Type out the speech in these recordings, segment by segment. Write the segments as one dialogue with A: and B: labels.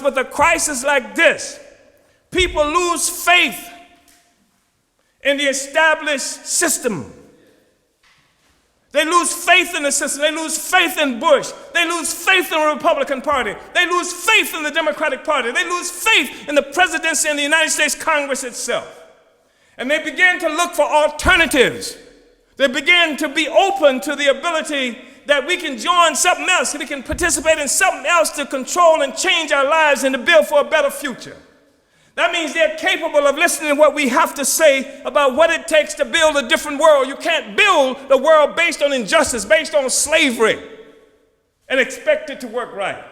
A: with a crisis like this, people lose faith in the established system. They lose faith in the system. They lose faith in Bush. They lose faith in the Republican Party. They lose faith in the Democratic Party. They lose faith in the presidency and the United States Congress itself. And they begin to look for alternatives. They begin to be open to the ability that we can join something else, we can participate in something else to control and change our lives and to build for a better future. That means they're capable of listening to what we have to say about what it takes to build a different world. You can't build a world based on injustice, based on slavery, and expect it to work right.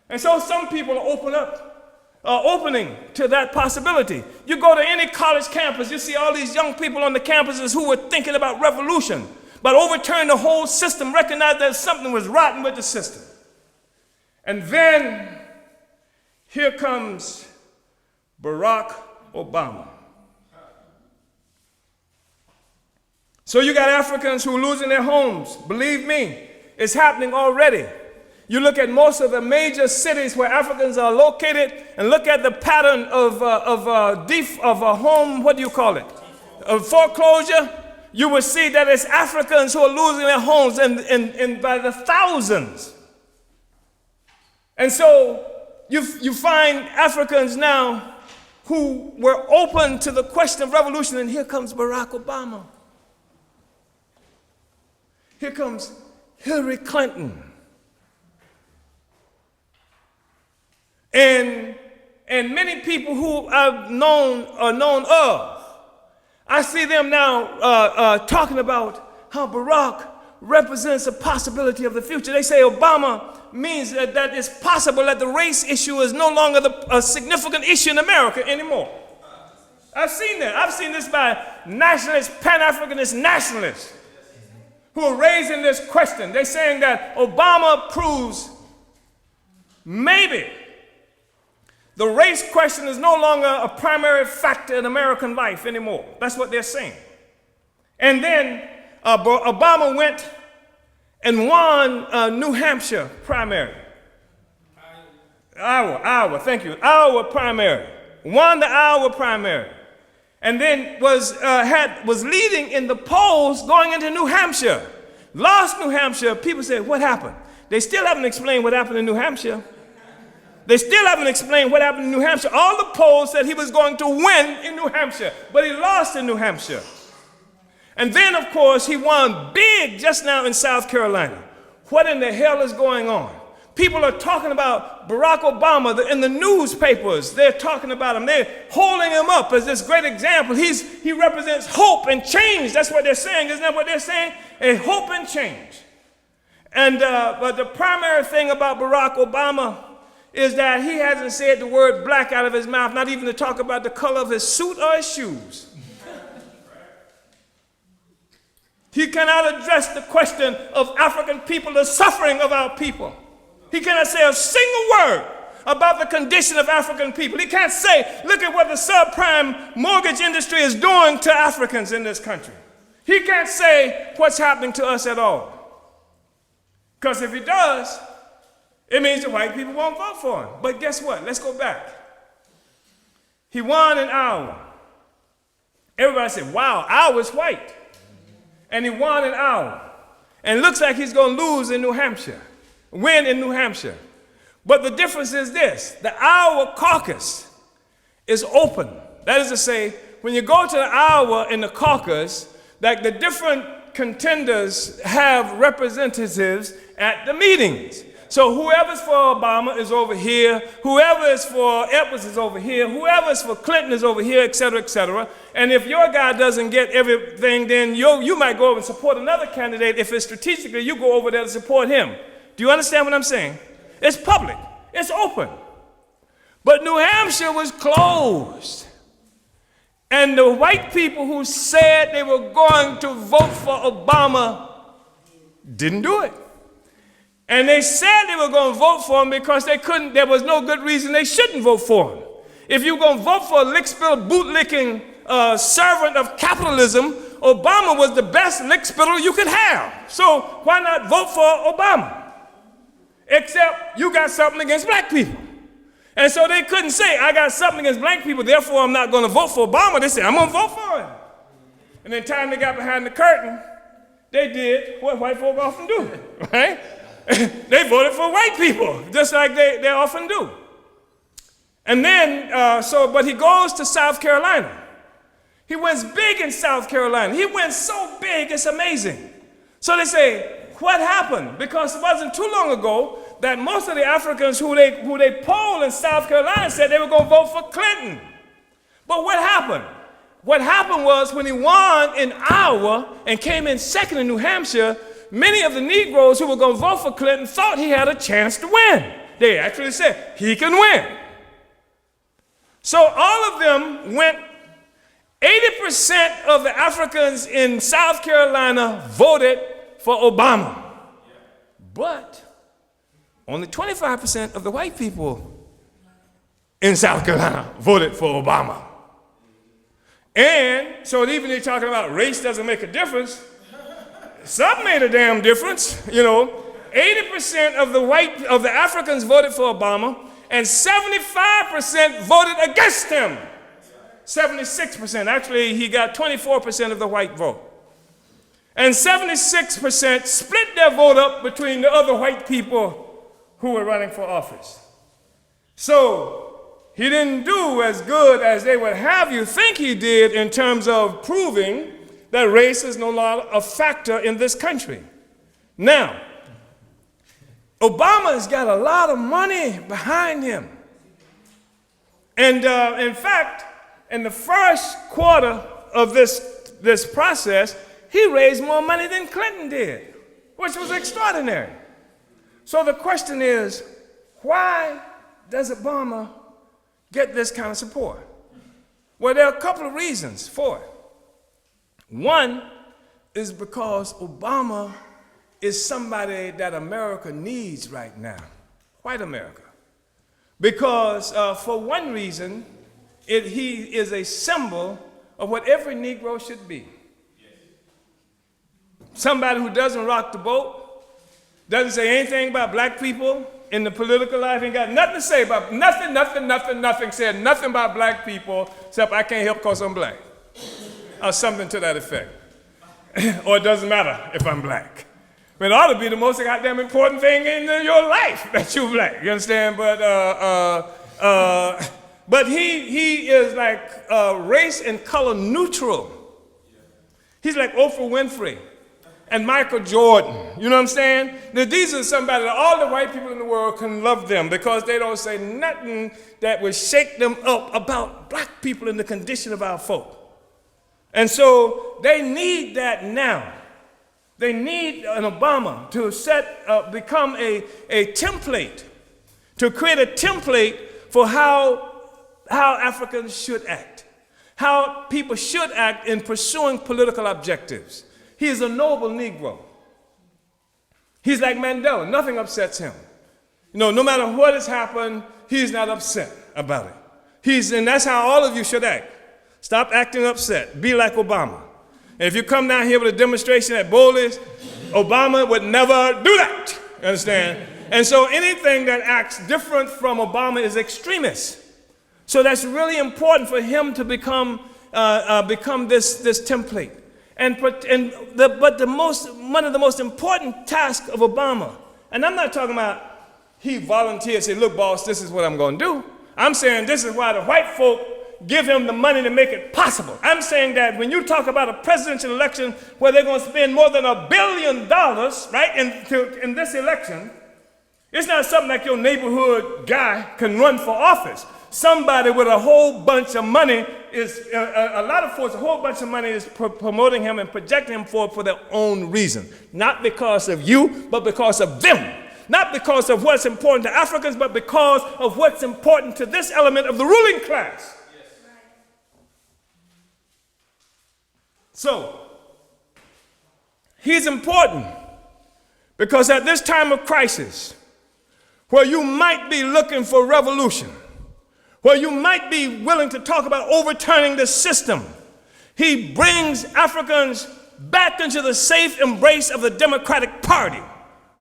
A: And so some people are opening to that possibility. You go to any college campus, you see all these young people on the campuses who were thinking about revolution, but overturned the whole system, recognized that something was rotten with the system. And then here comes Barack Obama. So you got Africans who are losing their homes. Believe me, it's happening already. You look at most of the major cities where Africans are located and look at the pattern of a home, what do you call it? Of foreclosure. You will see that it's Africans who are losing their homes and by the thousands. And so you find Africans now who were open to the question of revolution, and here comes Barack Obama. Here comes Hillary Clinton. And many people who I've known of, I see them now talking about how Barack represents a possibility of the future. They say Obama means that it's possible that the race issue is no longer a significant issue in America anymore. I've seen that. I've seen this by nationalists, Pan-Africanist nationalists who are raising this question. They're saying that Obama proves maybe the race question is no longer a primary factor in American life anymore. That's what they're saying. And then Obama went and won New Hampshire primary. Iowa, thank you. Iowa primary. Won the Iowa primary. And then was leading in the polls going into New Hampshire. Lost New Hampshire. People said, what happened? They still haven't explained what happened in New Hampshire. They still haven't explained what happened in New Hampshire. All the polls said he was going to win in New Hampshire, but he lost in New Hampshire. And then, of course, he won big just now in South Carolina. What in the hell is going on? People are talking about Barack Obama in the newspapers. They're talking about him. They're holding him up as this great example. He represents hope and change. That's what they're saying. Isn't that what they're saying? A hope and change. And but the primary thing about Barack Obama is that he hasn't said the word black out of his mouth, not even to talk about the color of his suit or his shoes. He cannot address the question of African people, the suffering of our people. He cannot say a single word about the condition of African people. He can't say, look at what the subprime mortgage industry is doing to Africans in this country. He can't say what's happening to us at all. Because if he does, it means the white people won't vote for him. But guess what? Let's go back. He won in Iowa. Everybody said, wow, Iowa's white. And he won in Iowa. And it looks like he's going to lose in New Hampshire, win in New Hampshire. But the difference is this. The Iowa caucus is open. That is to say, when you go to the Iowa in the caucus, like the different contenders have representatives at the meetings. So whoever's for Obama is over here, whoever is for Edwards is over here, whoever is for Clinton is over here, et cetera, et cetera. And if your guy doesn't get everything, then you might go over and support another candidate. If it's strategically, you go over there to support him. Do you understand what I'm saying? It's public. It's open. But New Hampshire was closed. And the white people who said they were going to vote for Obama didn't do it. And they said they were going to vote for him because there was no good reason they shouldn't vote for him. If you're going to vote for a lick-spittle, boot-licking servant of capitalism, Obama was the best lick-spittle you could have. So why not vote for Obama? Except you got something against black people. And so they couldn't say, I got something against black people, therefore I'm not going to vote for Obama. They said, I'm going to vote for him. And then time they got behind the curtain, they did what white folk often do, right? They voted for white people, just like they often do. And then, but he goes to South Carolina. He wins big in South Carolina. He wins so big, it's amazing. So they say, what happened? Because it wasn't too long ago that most of the Africans who they polled in South Carolina said they were going to vote for Clinton. But what happened? What happened was when he won in Iowa and came in second in New Hampshire, many of the Negroes who were going to vote for Clinton thought he had a chance to win. They actually said, he can win. So all of them went, 80% of the Africans in South Carolina voted for Obama. But only 25% of the white people in South Carolina voted for Obama. And so even they're talking about race doesn't make a difference, something made a damn difference. 80% of the Africans voted for Obama, and 75% voted against him. 76%. Actually, he got 24% of the white vote. And 76% split their vote up between the other white people who were running for office. So he didn't do as good as they would have you think he did in terms of proving that race is no longer a factor in this country. Now, Obama has got a lot of money behind him. And in fact, in the first quarter of this process, he raised more money than Clinton did, which was extraordinary. So the question is, why does Obama get this kind of support? Well, there are a couple of reasons for it. One is because Obama is somebody that America needs right now, white America. Because for one reason, he is a symbol of what every Negro should be. Somebody who doesn't rock the boat, doesn't say anything about black people in the political life, ain't got nothing to say about nothing, said nothing about black people, except I can't help because I'm black. Or something to that effect. Or it doesn't matter if I'm black. But it ought to be the most goddamn important thing in your life that you're black, you understand? But he is like race and color neutral. He's like Oprah Winfrey and Michael Jordan. You know what I'm saying? Now, these are somebody that all the white people in the world can love them because they don't say nothing that would shake them up about black people and the condition of our folk. And so they need that now. They need an Obama to become a template, to create a template for how Africans should act, how people should act in pursuing political objectives. He is a noble Negro. He's like Mandela. Nothing upsets him. No matter what has happened, he's not upset about it. And that's how all of you should act. Stop acting upset. Be like Obama. And if you come down here with a demonstration at Bowley's, Obama would never do that. You understand? And so anything that acts different from Obama is extremist. So that's really important for him to become this template. But one of the most important tasks of Obama, and I'm not talking about he volunteered and said, look, boss, this is what I'm going to do. I'm saying this is why the white folk give him the money to make it possible. I'm saying that when you talk about a presidential election where they're going to spend more than $1 billion, right, in this election, it's not something like your neighborhood guy can run for office. Somebody with a whole bunch of money is, a lot of folks, a whole bunch of money is promoting him and projecting him for their own reason. Not because of you, but because of them. Not because of what's important to Africans, but because of what's important to this element of the ruling class. So, he's important because at this time of crisis, where you might be looking for revolution, where you might be willing to talk about overturning the system, he brings Africans back into the safe embrace of the Democratic Party.